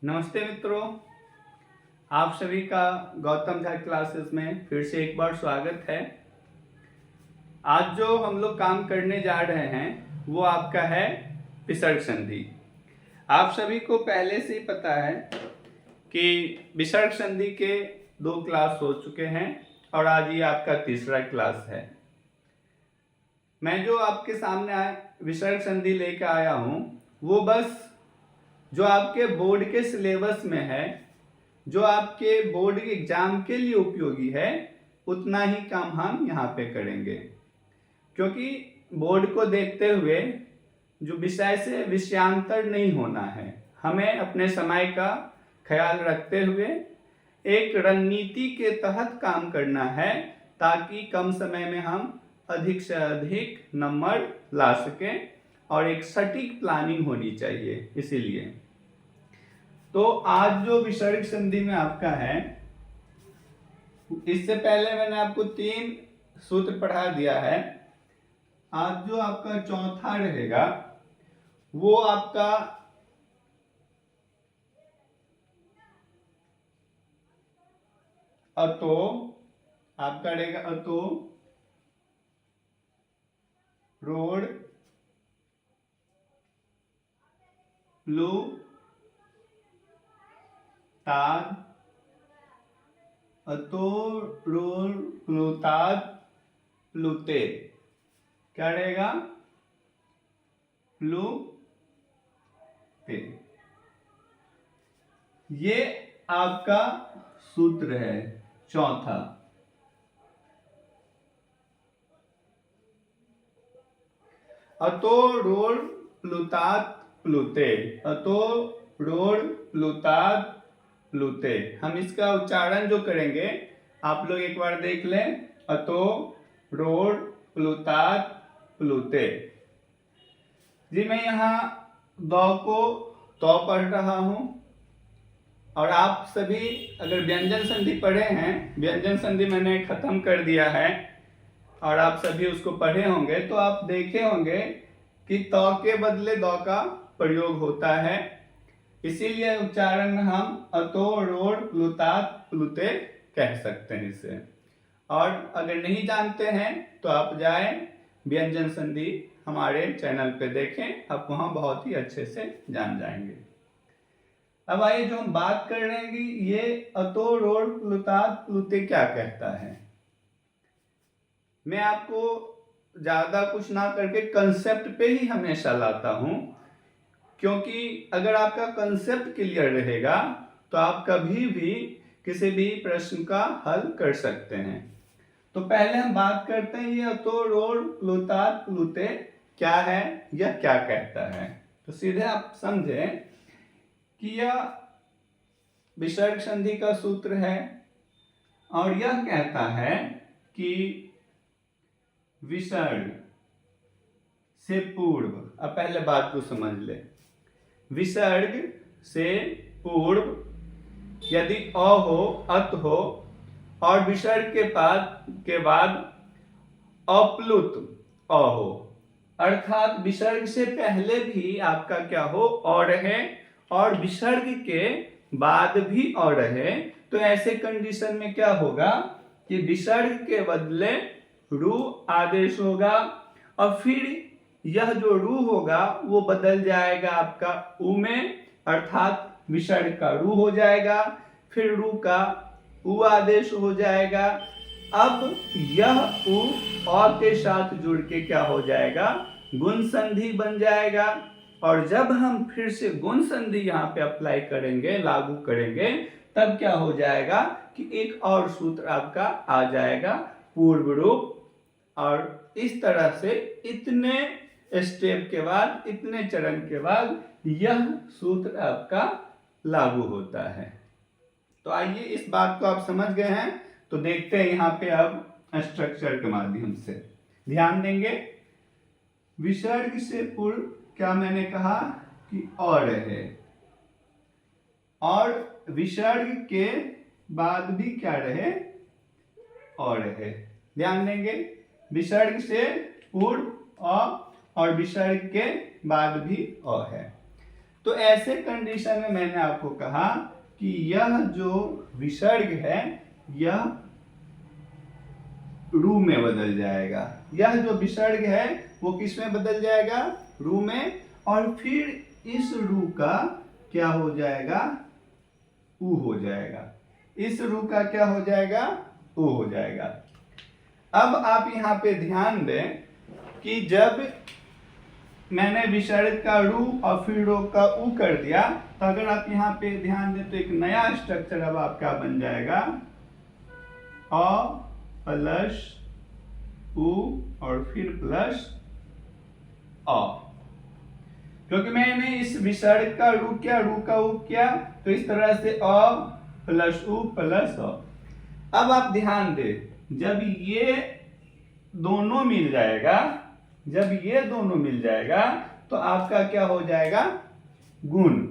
नमस्ते मित्रों, आप सभी का गौतम झा क्लासेस में फिर से एक बार स्वागत है। आज जो हम लोग काम करने जा रहे हैं वो आपका है विसर्ग संधि। आप सभी को पहले से ही पता है कि विसर्ग संधि के 2 क्लास हो चुके हैं और आज ये आपका तीसरा क्लास है। मैं जो आपके सामने विसर्ग संधि लेकर आया हूँ वो बस जो आपके बोर्ड के सिलेबस में है, जो आपके बोर्ड के एग्जाम के लिए उपयोगी है, उतना ही काम हम यहाँ पे करेंगे। क्योंकि बोर्ड को देखते हुए जो विषय से विषयांतर नहीं होना है, हमें अपने समय का ख्याल रखते हुए एक रणनीति के तहत काम करना है ताकि कम समय में हम अधिक से अधिक नंबर ला सकें और एक सटीक प्लानिंग होनी चाहिए। इसीलिए तो आज जो विसर्ग संधि में आपका है, इससे पहले मैंने आपको 3 सूत्र पढ़ा दिया है। आज जो आपका चौथा रहेगा वो आपका अतो, आपका रहेगा अतो, रोड, प्लू, ताद, अतो, रोल, प्लुताद, प्लुते। क्या रहेगा? प्लू ते। ये आपका सूत्र है चौथा। अतो, रोल, प्लुतात, प्लुते। अतो, रोल, प्लुतात, प्लुते। हम इसका उच्चारण जो करेंगे आप लोग एक बार देख लें। अतो, रोल, प्लुतात, प्लुते। जी मैं यहाँ दौ को तो पढ़ रहा हूँ और आप सभी अगर व्यंजन संधि पढ़े हैं, व्यंजन संधि मैंने खत्म कर दिया है और आप सभी उसको पढ़े होंगे तो आप देखे होंगे कि तो के बदले दौ का प्रयोग होता है। इसीलिए उच्चारण में हम अतो, रोड, प्लुतात, प्लुते कह सकते हैं इसे। और अगर नहीं जानते हैं तो आप जाएं व्यंजन संधि हमारे चैनल पे देखें, आप वहां बहुत ही अच्छे से जान जाएंगे। अब आइए जो हम बात कर रहे हैं कि ये अतो, रोड, प्लुतात, प्लुते क्या कहता है। मैं आपको ज्यादा कुछ ना करके कंसेप्ट पे ही हमेशा लाता हूं, क्योंकि अगर आपका कंसेप्ट क्लियर रहेगा तो आप कभी भी किसी भी प्रश्न का हल कर सकते हैं। तो पहले हम बात करते हैं ये अतो, रोड, प्लुतात, प्लुते क्या है, यह क्या कहता है। तो सीधे आप समझें कि यह विसर्ग संधि का सूत्र है और यह कहता है कि विसर्ग से पूर्व, अब पहले बात को समझ ले। विसर्ग से पूर्व यदि अ हो, अत हो और विसर्ग के बाद अप्लुत अ हो, अर्थात विसर्ग से पहले भी आपका क्या हो, अ रहे और विसर्ग के बाद भी अ रहे, तो ऐसे कंडीशन में क्या होगा कि विसर्ग के बदले रू आदेश होगा और फिर यह जो रू होगा वो बदल जाएगा आपका उ में, अर्थात विसर्ग का रू हो जाएगा, फिर रू का उ आदेश हो जाएगा। अब यह उ अ के साथ जुड़ के क्या हो जाएगा, गुण संधि बन जाएगा। और जब हम फिर से गुण संधि यहाँ पे अप्लाई करेंगे, लागू करेंगे, तब क्या हो जाएगा कि एक और सूत्र आपका आ जाएगा, पूर्व रूप। और इस तरह से इतने स्टेप के बाद, इतने चरण के बाद यह सूत्र आपका लागू होता है। तो आइए इस बात को आप समझ गए हैं तो देखते हैं यहाँ पे अब स्ट्रक्चर के माध्यम से ध्यान देंगे। विसर्ग से पूर्व क्या मैंने कहा कि और है, और विसर्ग के बाद भी क्या रहे, और है। ध्यान देंगे, विसर्ग से पूर्व अ और विसर्ग के बाद भी अ है। तो ऐसे कंडीशन में मैंने आपको कहा कि यह जो विसर्ग है यह रू में बदल जाएगा। यह जो विसर्ग है वो किस में बदल जाएगा? रू में। और फिर इस रू का क्या हो जाएगा? ऊ हो जाएगा। इस रू का क्या हो जाएगा? ऊ हो जाएगा। अब आप यहां पे ध्यान दें कि जब मैंने विसर्ग का रू और फिर रो का ऊ कर दिया, तो अगर आप यहाँ पे ध्यान दें तो एक नया स्ट्रक्चर अब आपका बन जाएगा, अ प्लस ऊ और फिर प्लस अ। क्योंकि मैंने इस विसर्ग का रू किया, रू का ऊ किया, तो इस तरह से अ प्लस ऊ प्लस अ। अब आप ध्यान दें, जब ये दोनों मिल जाएगा, जब ये दोनों मिल जाएगा तो आपका क्या हो जाएगा? गुण।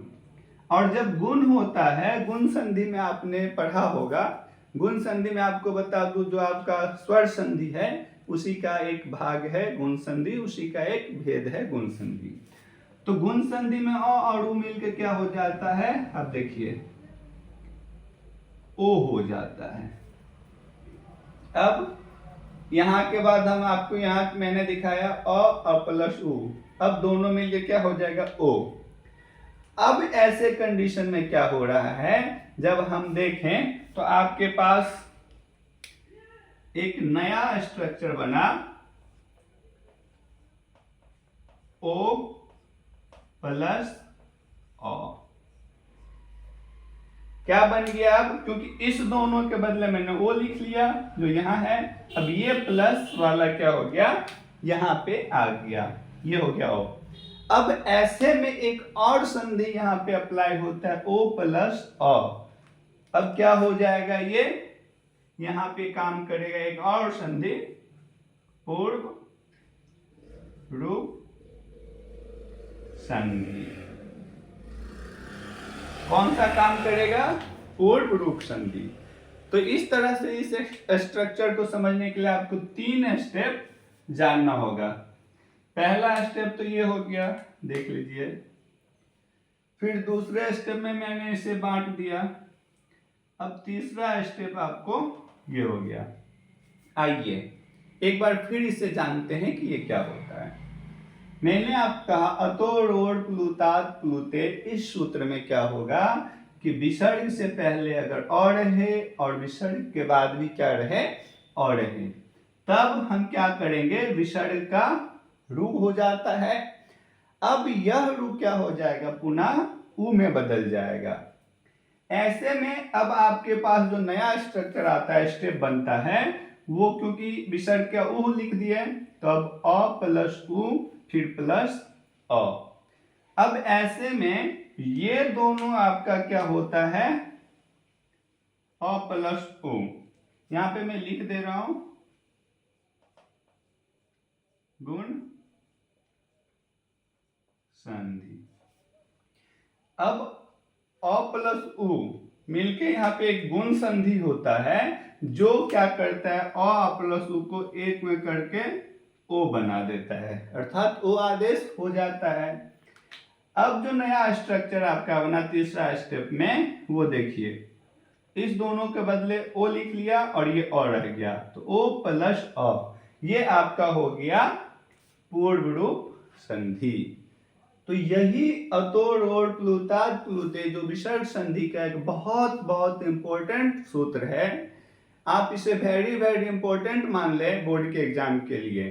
और जब गुण होता है, गुण संधि में आपने पढ़ा होगा, गुण संधि में आपको बता दूं जो आपका स्वर संधि है उसी का एक भाग है गुण संधि, उसी का एक भेद है गुण संधि। तो गुण संधि में अ और उ मिलकर क्या हो जाता है? अब देखिए ओ हो जाता है। अब यहां के बाद हम आपको यहां मैंने दिखाया अ प्लस उ, अब दोनों मिलके क्या हो जाएगा? ओ। अब ऐसे कंडीशन में क्या हो रहा है, जब हम देखें तो आपके पास एक नया स्ट्रक्चर बना, ओ प्लस अ। क्या बन गया? अब क्योंकि इस दोनों के बदले मैंने ओ लिख लिया जो यहां है, अब ये प्लस वाला क्या हो गया? यहां पे आ गया, ये हो गया ओ। अब ऐसे में एक और संधि यहां पे अप्लाई होता है, ओ प्लस अ। अब क्या हो जाएगा? ये यहां पे काम करेगा एक और संधि, पूर्व रूप संधि। कौन सा काम करेगा? पूर्व रूप संधि। तो इस तरह से इस स्ट्रक्चर को समझने के लिए आपको 3 स्टेप जानना होगा। पहला स्टेप तो ये हो गया, देख लीजिए। फिर दूसरे स्टेप में मैंने इसे बांट दिया। अब तीसरा स्टेप आपको ये हो गया। आइए एक बार फिर इसे जानते हैं कि ये क्या होता है। मैंने आप कहा अतो रोड प्लुतात प्लुते, इस सूत्र में क्या होगा कि विसर्ग से पहले अगर और रहे और विसर्ग के बाद भी क्या रहे? और रहे, तब हम क्या करेंगे? विसर्ग का रू हो जाता है। अब यह रू क्या हो जाएगा? पुनः ऊ में बदल जाएगा। ऐसे में अब आपके पास जो नया स्ट्रक्चर आता है, स्टेप बनता है, वो क्योंकि विसर्ग का ऊ लिख दिए तो अब अ प्लस ऊ फिर प्लस अ। अब ऐसे में ये दोनों आपका क्या होता है? अ प्लस ऊ। यहां पे मैं लिख दे रहा हूं, गुण संधि। अब अ प्लस ऊ मिलके यहाँ पे एक गुण संधि होता है, जो क्या करता है? अ प्लस ऊ को एक में करके ओ बना देता है, अर्थात ओ आदेश हो जाता है। अब जो नया स्ट्रक्चर आपका बना तीसरा स्टेप में, वो देखिए, इस दोनों के बदले ओ लिख लिया और ये और रह गया, तो ओ प्लस अ, ये आपका हो गया पूर्व रूप संधि। तो यही अतो रोड प्लुतात प्लुते जो विसर्ग संधि का एक बहुत बहुत इंपॉर्टेंट सूत्र है, आप इसे वेरी वेरी इंपॉर्टेंट मान ले बोर्ड के एग्जाम के लिए।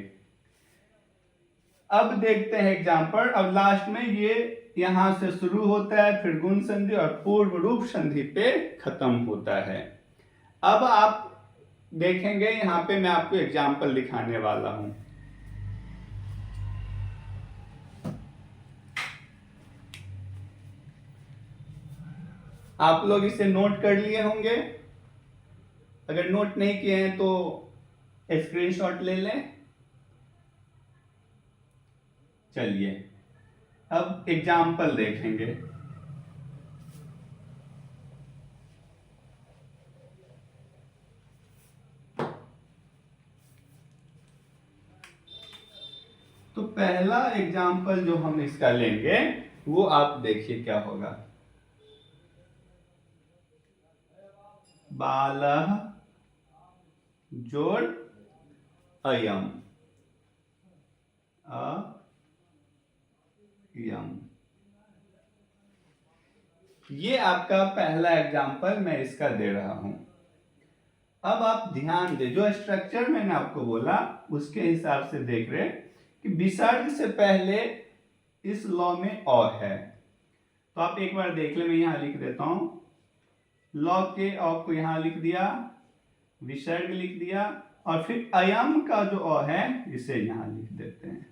अब देखते हैं एग्जाम्पल। अब लास्ट में ये यहां से शुरू होता है, फिर गुण संधि और पूर्व रूप संधि पे खत्म होता है। अब आप देखेंगे यहां पे मैं आपको एग्जाम्पल दिखाने वाला हूं। आप लोग इसे नोट कर लिए होंगे, अगर नोट नहीं किए हैं तो स्क्रीनशॉट ले लें। चलिए अब एग्जाम्पल देखेंगे। तो पहला एग्जाम्पल जो हम इसका लेंगे वो आप देखिए क्या होगा। बालः जोड़ अयम, अयम। ये आपका पहला एग्जाम्पल मैं इसका दे रहा हूं। अब आप ध्यान दें, जो स्ट्रक्चर मैंने आपको बोला उसके हिसाब से देख रहे कि विसर्ग से पहले इस लॉ में अ है। तो आप एक बार देख ले, मैं यहां लिख देता हूं। लॉ के अ को यहां लिख दिया, विसर्ग लिख दिया, और फिर अयम का जो अ है इसे यहां लिख देते हैं।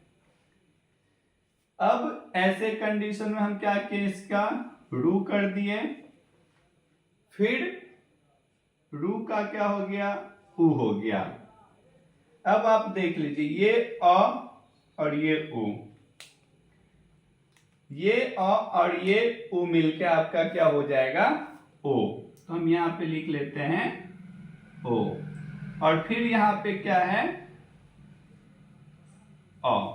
अब ऐसे कंडीशन में हम क्या किए, इसका रू कर दिए, फिर रू का क्या हो गया, उ हो गया। अब आप देख लीजिए, ये अ और ये उ, ये अ और ये उ मिलके आपका क्या हो जाएगा, ओ। तो हम यहां पे लिख लेते हैं ओ, और फिर यहां पे क्या है, अ।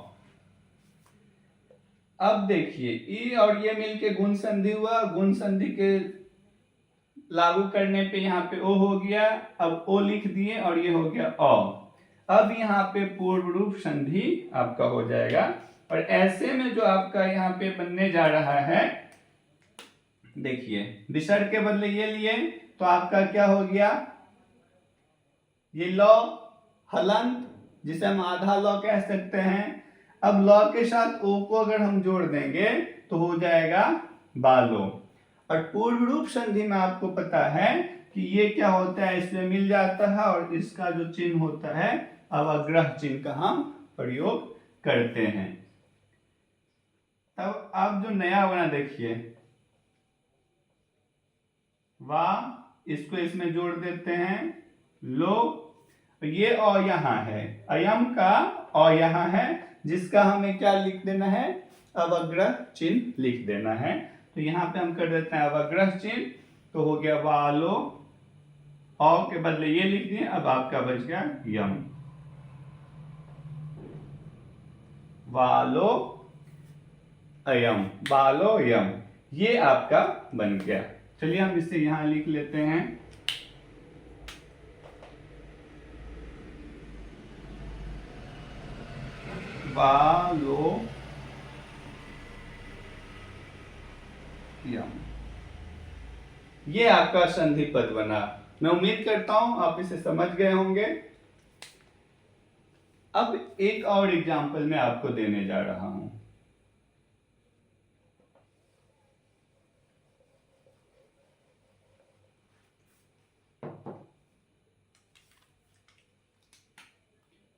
अब देखिए, ई और ये मिलके गुण संधि हुआ, गुण संधि के लागू करने पे यहाँ पे ओ हो गया। अब ओ लिख दिए और ये हो गया अ। अब यहाँ पे पूर्व रूप संधि आपका हो जाएगा। और ऐसे में जो आपका यहाँ पे बनने जा रहा है, देखिए विसर्ग के बदले ये लिए तो आपका क्या हो गया, ये लॉ हलंत, जिसे हम आधा लॉ कह सकते हैं। अब लॉ के साथ ओ को अगर हम जोड़ देंगे तो हो जाएगा बालो। और पूर्व रूप संधि में आपको पता है कि ये क्या होता है, इसमें मिल जाता है और इसका जो चिन्ह होता है अवग्रह चिन्ह का हम प्रयोग करते हैं। अब आप जो नया बना देखिए, वाह, इसको इसमें जोड़ देते हैं, लो, ये अ यहां है, अयम का अ यहां है, जिसका हमें क्या लिख देना है, अवग्रह चिन्ह लिख देना है। तो यहां पे हम कर देते हैं अवग्रह चिन्ह, तो हो गया वालो, अ के बदले ये लिख दिए, अब आपका बच गया यम, वालो अयम, बालो यम, ये आपका बन गया। चलिए हम इसे यहां लिख लेते हैं, बालो यम। ये आपका संधि पद बना। मैं उम्मीद करता हूं आप इसे समझ गए होंगे। अब एक और एग्जाम्पल मैं आपको देने जा रहा हूं।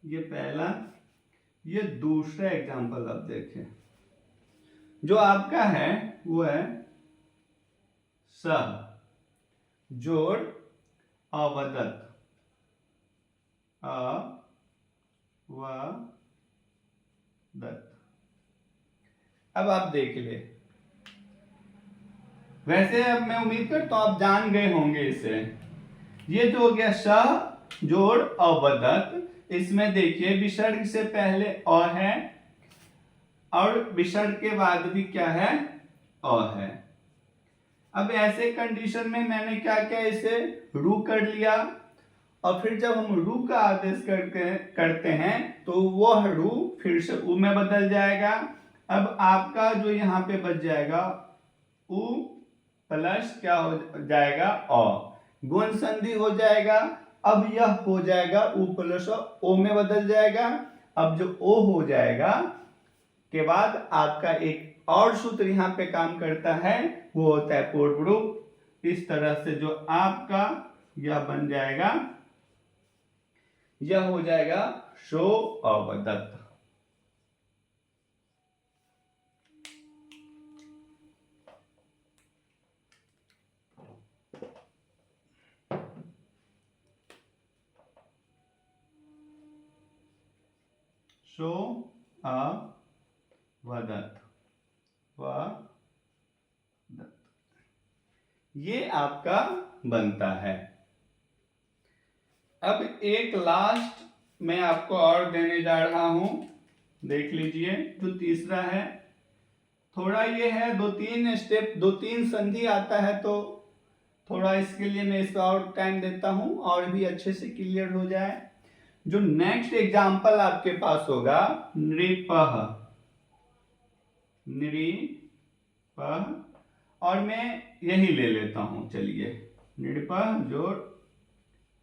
ये पहला, ये दूसरा एग्जाम्पल आप देखें। जो आपका है वो है सह जोड़ अवदत, अवदत। अब आप देख ले, वैसे अब मैं उम्मीद करता हूं आप जान गए होंगे इसे। ये जो हो गया सह जोड़ अवदत, इसमें देखिए विसर्ग से पहले अ है और विसर्ग के बाद भी क्या है, अ है। अब ऐसे कंडीशन में मैंने क्या किया, इसे रू कर लिया, और फिर जब हम रू का आदेश करते हैं तो वह रू फिर से उ में बदल जाएगा। अब आपका जो यहाँ पे बच जाएगा उ प्लस क्या हो जाएगा, अ, गुण संधि हो जाएगा। अब यह हो जाएगा उ प्लस ओ में बदल जाएगा। अब जो ओ हो जाएगा के बाद आपका एक और सूत्र यहाँ पे काम करता है, वो होता है पूर्व रूप। इस तरह से जो आपका यह बन जाएगा, यह हो जाएगा शो अवदत्त। शो अवदत्त, ये आपका बनता है। अब एक लास्ट मैं आपको और देने जा रहा हूं, देख लीजिए, जो तीसरा है थोड़ा ये है, 2-3 स्टेप, 2-3 संधि आता है, तो थोड़ा इसके लिए मैं इसको और टाइम देता हूं और भी अच्छे से क्लियर हो जाए। जो नेक्स्ट एग्जाम्पल आपके पास होगा नृपः, नृपः, और मैं यही ले लेता हूं, चलिए नृपः जोड़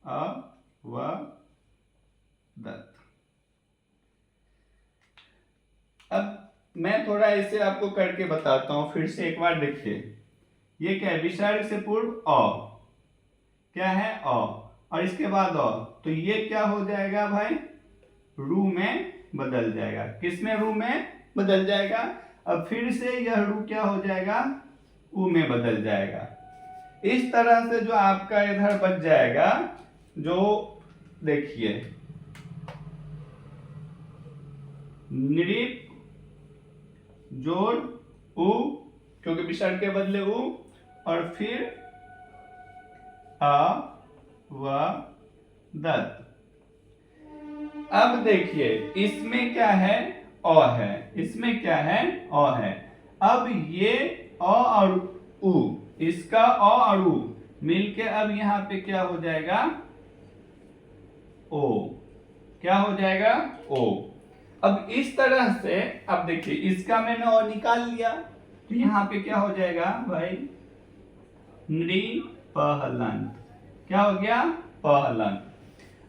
अवदत्। अब मैं थोड़ा इसे आपको करके बताता हूं, फिर से एक बार देखिए। ये क्या है, विसर्ग से पूर्व अ, क्या है अ, और इसके बाद अ, तो ये क्या हो जाएगा भाई, रू में बदल जाएगा। किस में, रू में बदल जाएगा। अब फिर से यह रू क्या हो जाएगा, ऊ में बदल जाएगा। इस तरह से जो आपका इधर बच जाएगा, जो देखिए नृप जोड़ उ, क्योंकि विसर्ग के बदले उ, और फिर अवदत्। अब देखिए इसमें क्या है, अ है, इसमें क्या है, अ है। अब ये अ और उ, इसका अ और उ मिलके अब यहाँ पे क्या हो जाएगा, ओ, क्या हो जाएगा, ओ। अब इस तरह से, अब देखिए इसका मैंने ओ निकाल लिया, तो यहाँ पे क्या हो जाएगा भाई, नृपहलंत, क्या हो गया, पहलंत।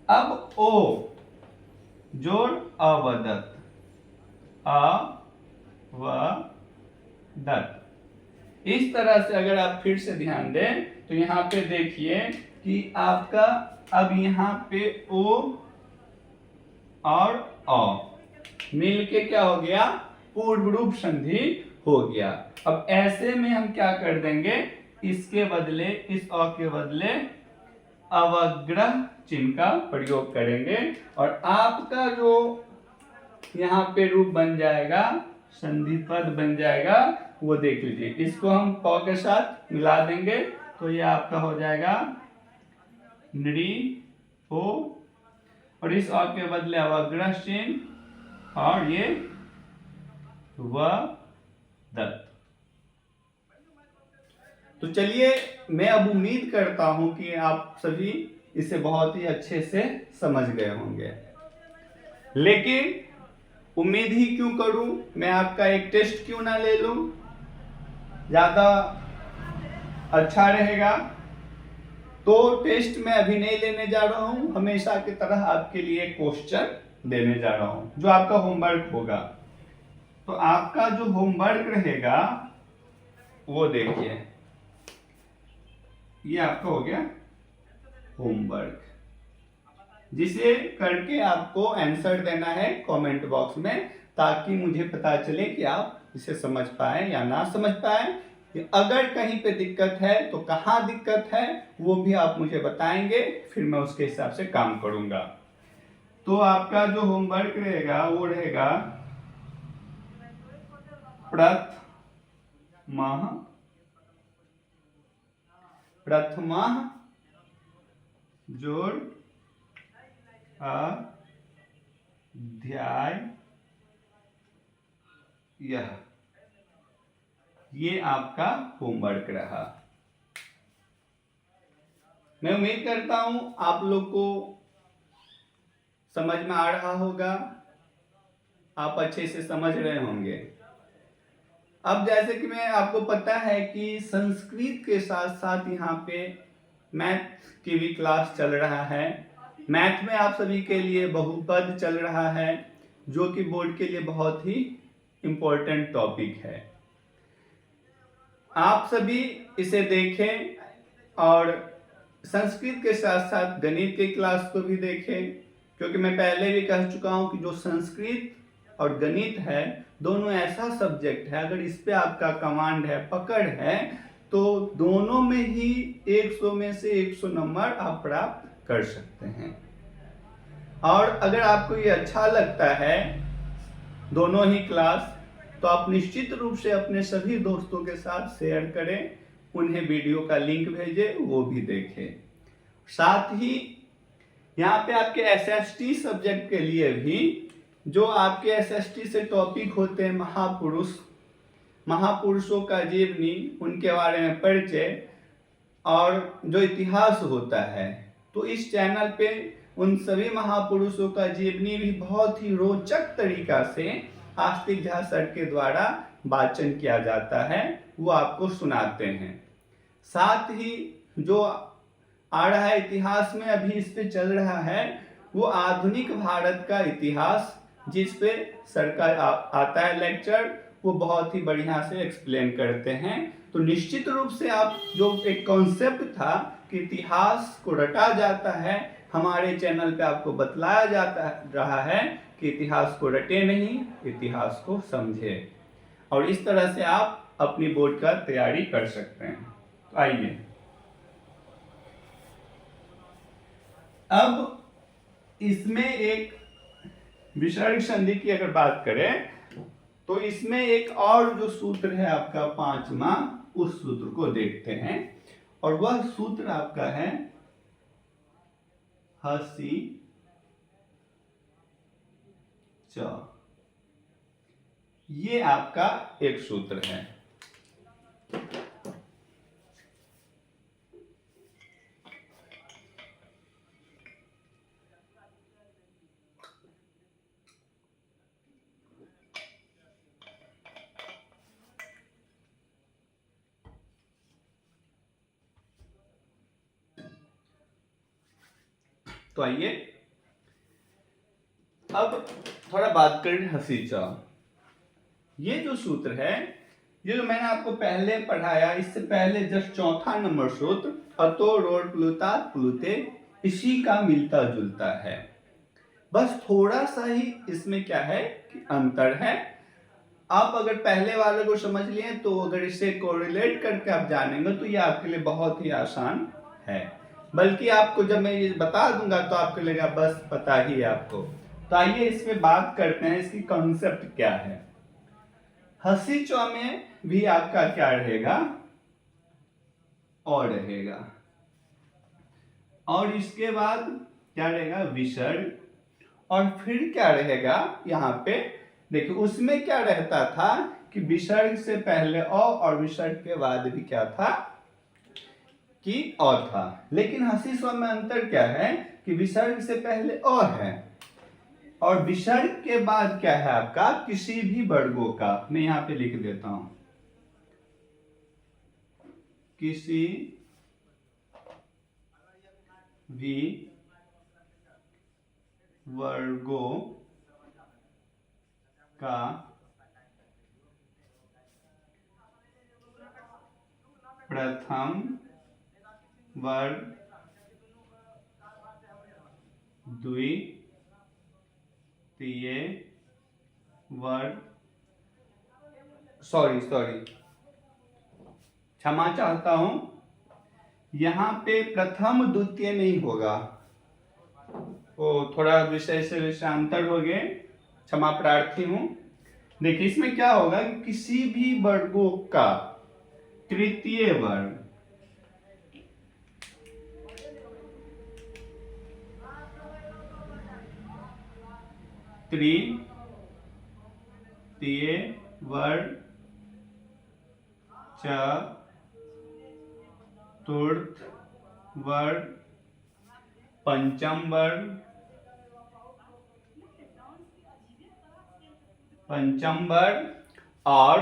अब ओ जोड़ अवदत्, अवदत्। इस तरह से अगर आप फिर से ध्यान दें तो यहाँ पे देखिए कि आपका अब यहाँ पे ओ और अ मिलके क्या हो गया, पूर्व रूप संधि हो गया। अब ऐसे में हम क्या कर देंगे, इसके बदले, इस अ के बदले अवग्रह चिन्ह का प्रयोग करेंगे, और आपका जो यहाँ पे रूप बन जाएगा, संधि पद बन जाएगा, वो देख लीजिए। इसको हम प के साथ मिला देंगे तो ये आपका हो जाएगा नृ ओ, और इस अ के बदले अवग्रह चिन्ह, और ये वदत्। तो चलिए मैं अब उम्मीद करता हूं कि आप सभी इसे बहुत ही अच्छे से समझ गए होंगे, लेकिन उम्मीद ही क्यों करूं, मैं आपका एक टेस्ट क्यों ना ले लूं, ज्यादा अच्छा रहेगा। तो टेस्ट मैं अभी नहीं लेने जा रहा हूं, हमेशा की तरह आपके लिए क्वेश्चन देने जा रहा हूं जो आपका होमवर्क होगा। तो आपका जो होमवर्क रहेगा वो देखिए, ये आपका हो गया होमवर्क, जिसे करके आपको आंसर देना है कमेंट बॉक्स में, ताकि मुझे पता चले कि आप इसे समझ पाए या ना समझ पाए। अगर कहीं पे दिक्कत है तो कहाँ दिक्कत है वो भी आप मुझे बताएंगे, फिर मैं उसके हिसाब से काम करूंगा। तो आपका जो होमवर्क रहेगा वो रहेगा प्रथमः जोड़ अध्याय, ये आपका होमवर्क रहा। मैं उम्मीद करता हूं आप लोग को समझ में आ रहा होगा, आप अच्छे से समझ रहे होंगे। अब जैसे कि मैं आपको पता है कि संस्कृत के साथ साथ यहाँ पे मैथ की भी क्लास चल रहा है। मैथ में आप सभी के लिए बहुपद चल रहा है, जो कि बोर्ड के लिए बहुत ही इम्पोर्टेंट टॉपिक है। आप सभी इसे देखें और संस्कृत के साथ साथ गणित की क्लास को भी देखें, क्योंकि मैं पहले भी कह चुका हूं कि जो संस्कृत और गणित है दोनों ऐसा सब्जेक्ट है, अगर इस पे आपका कमांड है, पकड़ है, तो दोनों में ही 100 में से 100 नंबर आप प्राप्त कर सकते हैं। और अगर आपको ये अच्छा लगता है दोनों ही क्लास, तो आप निश्चित रूप से अपने सभी दोस्तों के साथ शेयर करें, उन्हें वीडियो का लिंक भेजें, वो भी देखें। साथ ही यहाँ पे आपके एसएसटी सब्जेक्ट के लिए भी, जो आपके एसएसटी से टॉपिक होते हैं महापुरुष, महापुरुषों का जीवनी, उनके बारे में परिचय और जो इतिहास होता है, तो इस चैनल पे उन सभी महापुरुषों का जीवनी भी बहुत ही रोचक तरीका से आस्तिक झा सर के द्वारा वाचन किया जाता है, वो आपको सुनाते हैं। साथ ही जो आ रहा है इतिहास में, अभी इस पे चल रहा है, वो आधुनिक भारत का इतिहास, जिस पे सरकार आता है लेक्चर, वो बहुत ही बढ़िया से एक्सप्लेन करते हैं। तो निश्चित रूप से आप जो एक कॉन्सेप्ट था कि इतिहास को रटा जाता है, हमारे चैनल पे आपको बतलाया जाता रहा है कि इतिहास को रटे नहीं, इतिहास को समझे, और इस तरह से आप अपनी बोर्ड का तैयारी कर सकते हैं। तो आइए अब इसमें एक विसर्ग संधि की अगर बात करें, तो इसमें एक और जो सूत्र है आपका 5वां, उस सूत्र को देखते हैं, और वह सूत्र आपका है हसी च। ये आपका एक सूत्र है। तो आइए अब थोड़ा बात करें हसी च। ये जो सूत्र है, ये जो मैंने आपको पहले पढ़ाया, इससे पहले जस्ट चौथा नंबर सूत्र अतो रोड प्लुतात प्लुते, इसी का मिलता जुलता है। बस थोड़ा सा ही इसमें क्या है कि अंतर है। आप अगर पहले वाले को समझ लिए, तो अगर इसे कोरिलेट करके आप जानेंगे तो ये आपके लिए बहुत ही आसान है। बल्कि आपको जब मैं ये बता दूंगा तो आपको लगेगा बस पता ही है आपको। तो आइए इसमें बात करते हैं, इसकी कॉन्सेप्ट क्या है। हसी चौ में भी आपका क्या रहेगा, और रहेगा, और इसके बाद क्या रहेगा, विसर्ग, और फिर क्या रहेगा यहाँ पे देखिए, उसमें क्या रहता था कि विसर्ग से पहले अ और विसर्ग के बाद भी क्या था कि अ था। लेकिन हसी स्व में अंतर क्या है कि विसर्ग से पहले अ है, और विसर्ग के बाद क्या है आपका किसी भी वर्गों का। मैं यहां पे लिख देता हूं, किसी भी वर्गों का प्रथम वर्ग, द्वितीय वर्ग, सॉरी क्षमा चाहता हूं, यहां पे प्रथम द्वितीय नहीं होगा, वो थोड़ा विषय से विषयांतर हो गए, क्षमा प्रार्थी हूं। देखिए इसमें क्या होगा कि किसी भी वर्गों का तृतीय वर्ग, तृतीय वर्ग, चतुर्थ वर्ग, पंचम वर्ग, और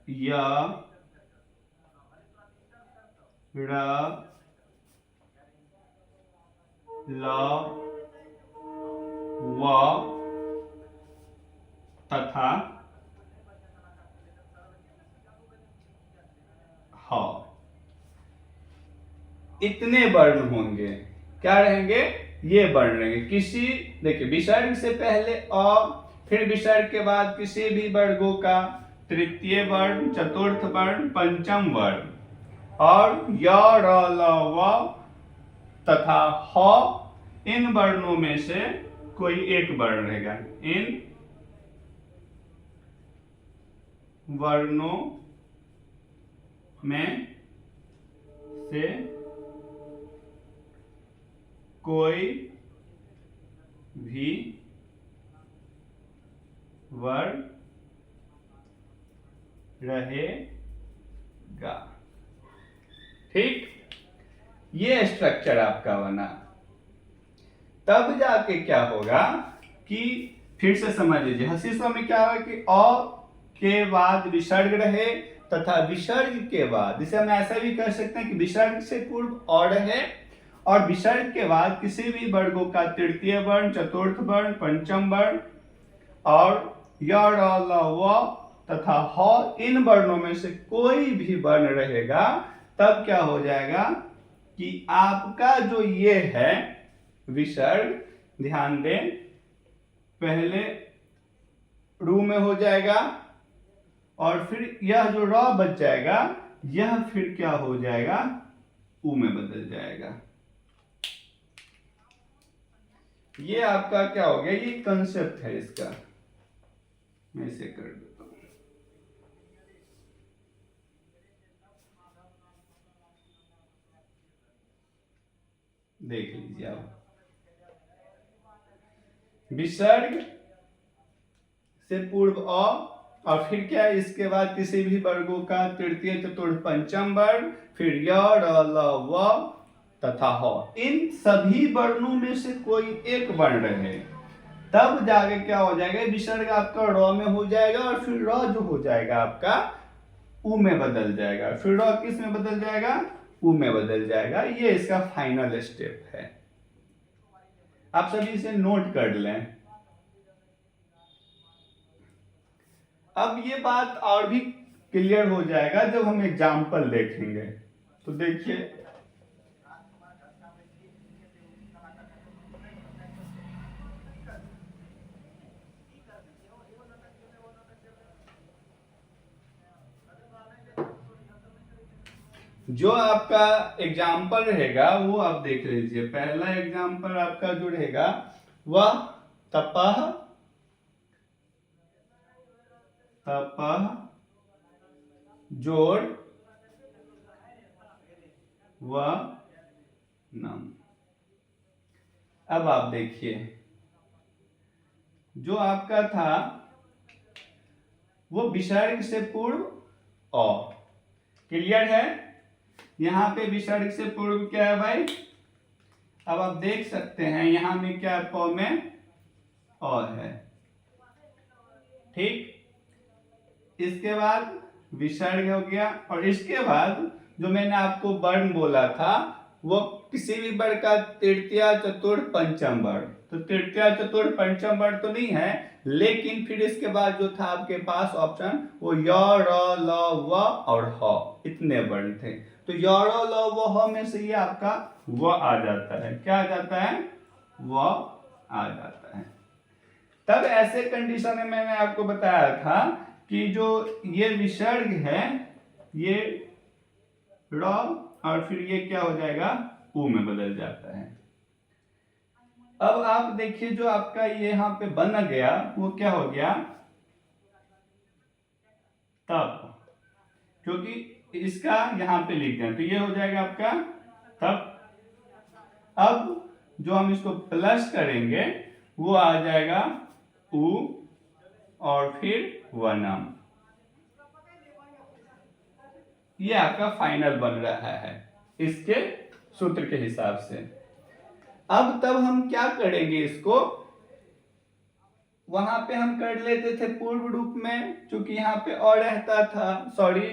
य र ल व तथा ह, इतने वर्ण होंगे। क्या रहेंगे, ये वर्ण रहेंगे। किसी देखिए विसर्ग से पहले अ, फिर विसर्ग के बाद किसी भी वर्गों का तृतीय वर्ण, चतुर्थ वर्ण, पंचम वर्ण, और य र ल व तथा ह, इन वर्णों में से कोई एक वर्ण रहेगा। इन वर्णों में से कोई भी वर्ण रहेगा। ठीक, ये स्ट्रक्चर आपका बना। तब जाके क्या होगा कि फिर से समझ लीजिए, हसीसों में क्या होगा कि अ के बाद विसर्ग रहे तथा विसर्ग के बाद, इसे हम ऐसा भी कर सकते हैं कि विसर्ग से पूर्व अ रहे और विसर्ग के बाद किसी भी वर्गों का तृतीय वर्ण, चतुर्थ वर्ण, पंचम वर्ण और य, र, ल, व तथा ह, इन वर्णों में से कोई भी वर्ण रहेगा। तब क्या हो जाएगा कि आपका जो ये है विसर्ग, ध्यान दें, पहले रू में हो जाएगा और फिर यह जो र बच जाएगा यह फिर क्या हो जाएगा, ऊ में बदल जाएगा। ये आपका क्या हो गया, ये कंसेप्ट है इसका। मैं इसे कर देता हूं। देख लीजिए आप, विसर्ग से पूर्व अ और फिर क्या, इसके बाद किसी भी वर्गों का तृतीय, चतुर्थ, पंचम वर्ण, फिर य, र, ल, व तथा ह, इन सभी वर्णों में से कोई एक वर्ण रहे। तब जाके क्या हो जाएगा, विसर्ग आपका र में हो जाएगा और फिर र जो हो जाएगा आपका उ में बदल जाएगा। फिर र किस में बदल जाएगा, उ में बदल जाएगा। ये इसका फाइनल स्टेप है। आप सभी इसे नोट कर लें। अब ये बात और भी क्लियर हो जाएगा जब हम एग्जाम्पल देखेंगे। तो देखिए, जो आपका एग्जाम्पल रहेगा वो आप देख लीजिए। पहला एग्जाम्पल आपका जो रहेगा वह तपह तपह जोड़ व नम। अब आप देखिए, जो आपका था वो विसर्ग से पूर्व अ, क्लियर है। यहां पे विसर्ग से पूर्व क्या है भाई, अब आप देख सकते हैं यहां में क्या प में अ है। ठीक, इसके बाद विसर्ग हो गया और इसके बाद जो मैंने आपको वर्ण बोला था वो किसी भी वर्ण का तृतीय, चतुर्थ, पंचम वर्ण। तो तृतीय, चतुर्थ, पंचम वर्ण तो नहीं है, लेकिन फिर इसके बाद जो था आपके पास ऑप्शन वो य, र, ल, व और ह, इतने वर्ण थे। तो य, र, ल, व, ह में से ये आपका व आ जाता है। क्या आ जाता है, व आ जाता है। तब ऐसे कंडीशन में मैंने आपको बताया था कि जो ये विसर्ग है ये र और फिर ये क्या हो जाएगा, उ में बदल जाता है। अब आप देखिए जो आपका ये यहाँ पे बन गया वो क्या हो गया, तब, क्योंकि इसका यहाँ पे लिख दें तो ये हो जाएगा आपका तब। अब जो हम इसको प्लस करेंगे वो आ जाएगा उ और फिर वनम। ये आपका फाइनल बन रहा है इसके सूत्र के हिसाब से। अब तब हम क्या करेंगे, इसको वहां पे हम कर लेते थे पूर्व रूप में, क्योंकि यहाँ पे और रहता था, सॉरी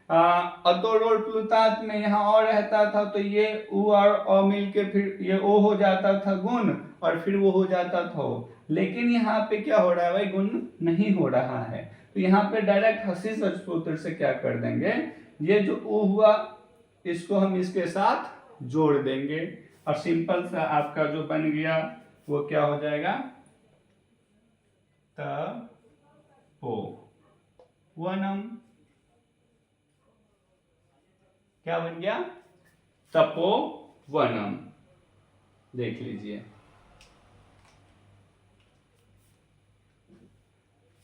अतोड़ प्लुतांत में यहाँ और रहता था, तो ये उ और अ मिल के फिर ये ओ हो जाता था गुण और फिर वो हो जाता था ओ। लेकिन यहाँ पे क्या हो रहा है भाई, गुण नहीं हो रहा है। तो यहाँ पे डायरेक्ट हसीस सूत्र से क्या कर देंगे, ये जो ओ हुआ इसको हम इसके साथ जोड़ देंगे और सिंपल सा आपका जो बन गया वो क्या हो जाएगा, तपो वनम। क्या बन गया, तपो वनम। देख लीजिए,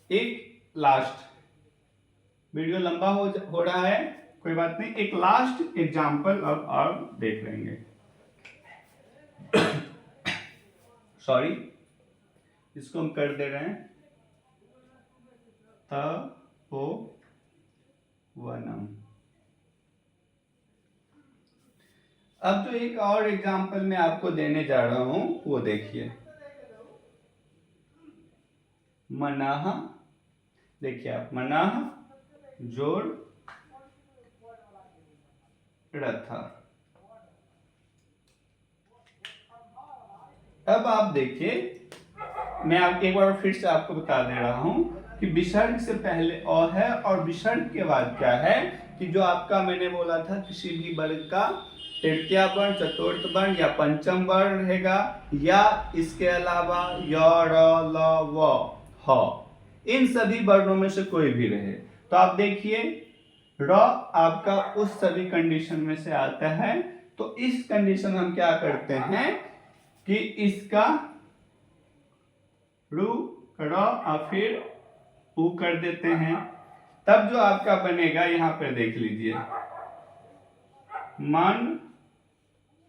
एक लास्ट, वीडियो लंबा हो रहा है, कोई बात नहीं, एक लास्ट एग्जाम्पल अब आप देख लेंगे। सॉरी, इसको हम कर दे रहे हैं तपोवनम। अब जो एक और एग्जाम्पल मैं आपको देने जा रहा हूं वो देखिए, मनाह, देखिए आप, मनाह जोड़ रथा। अब आप देखिए, मैं आपको एक बार फिर से आपको बता दे रहा हूं कि विसर्ग से पहले अ है और विसर्ग के बाद क्या है कि जो आपका मैंने बोला था किसी भी वर्ग का तृतीय वर्ण, चतुर्थ वर्ण या पंचम वर्ण रहेगा, या इसके अलावा य, र, ल, व, ह, इन सभी वर्णों में से कोई भी रहे। तो आप देखिए र आपका उस सभी कंडीशन में से आता है, तो इस कंडीशन हम क्या करते हैं कि इसका रू, र और फिर उ कर देते हैं। तब जो आपका बनेगा यहां पर देख लीजिए, मन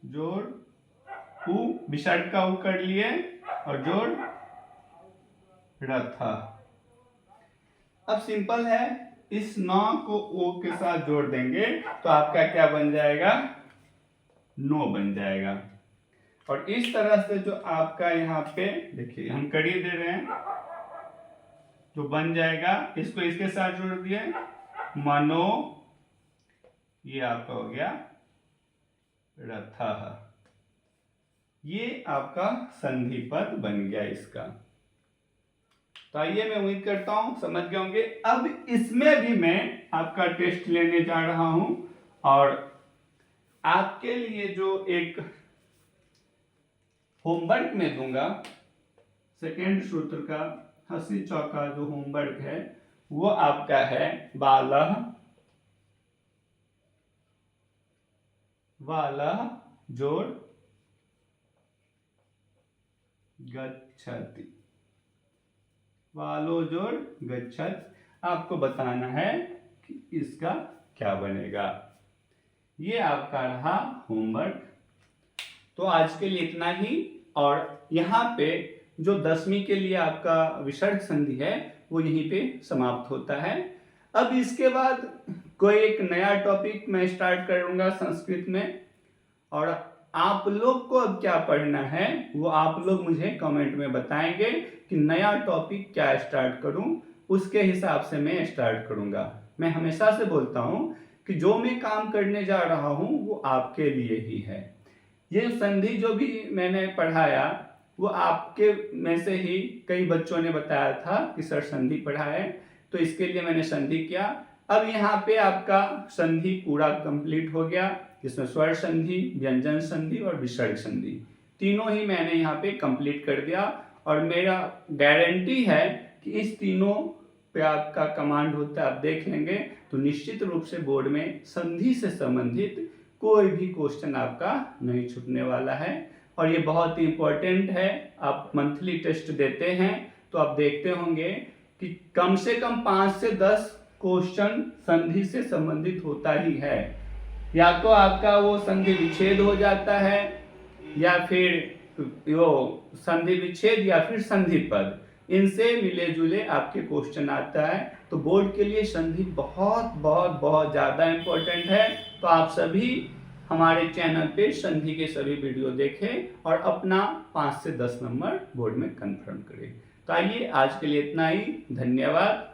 जोड़ उ, विसर्ग का उ कर लिए और जोड़ रथा। अब सिंपल है, इस नौ को ओ के साथ जोड़ देंगे तो आपका क्या बन जाएगा, नो बन जाएगा। और इस तरह से जो आपका यहाँ पे देखिए हम कर ही दे रहे हैं, जो बन जाएगा इसको इसके साथ जोड़ दिए, मनो, ये आपका हो गया रथः। ये आपका संधि पद बन गया इसका। तो आइए, मैं उम्मीद करता हूं समझ गए होंगे। अब इसमें भी मैं आपका टेस्ट लेने जा रहा हूं और आपके लिए जो एक होमवर्क में दूंगा, सेकेंड सूत्र का हंसी चौका जो होमवर्क है वो आपका है बालः, वालः जोड़ गच्छति, वालो जोड़ गच्छत। आपको बताना है कि इसका क्या बनेगा। ये आपका रहा होमवर्क। तो आज के लिए इतना ही। और यहाँ पे जो 10वीं के लिए आपका विसर्ग संधि है वो यहीं पे समाप्त होता है। अब इसके बाद कोई एक नया टॉपिक मैं स्टार्ट करूंगा संस्कृत में, और आप लोग को अब क्या पढ़ना है वो आप लोग मुझे कमेंट में बताएंगे कि नया टॉपिक क्या स्टार्ट करूं, उसके हिसाब से मैं स्टार्ट करूंगा। मैं हमेशा से बोलता हूं कि जो मैं काम करने जा रहा हूं वो आपके लिए ही है। ये संधि जो भी मैंने पढ़ाया वो आपके में से ही कई बच्चों ने बताया था कि सर संधि पढ़ाए, तो इसके लिए मैंने संधि किया। अब यहाँ पे आपका संधि पूरा कंप्लीट हो गया, जिसमें स्वर संधि, व्यंजन संधि और विसर्ग संधि तीनों ही मैंने यहाँ पे कंप्लीट कर दिया। और मेरा गारंटी है कि इस तीनों पे आपका कमांड होता है, आप देख लेंगे तो निश्चित रूप से बोर्ड में संधि से संबंधित कोई भी क्वेश्चन आपका नहीं छूटने वाला है। और ये बहुत ही इंपॉर्टेंट है। आप मंथली टेस्ट देते हैं तो आप देखते होंगे कि कम से कम 5 से 10 क्वेश्चन संधि से संबंधित होता ही है। या तो आपका वो संधि विच्छेद हो जाता है, या फिर वो संधि विच्छेद, या फिर संधि पद, इनसे मिले जुले आपके क्वेश्चन आता है। तो बोर्ड के लिए संधि बहुत बहुत बहुत ज़्यादा इम्पोर्टेंट है। तो आप सभी हमारे चैनल पे संधि के सभी वीडियो देखें और अपना 5 से 10 नंबर बोर्ड में कंफर्म करें। तो आइए, आज के लिए इतना ही। धन्यवाद।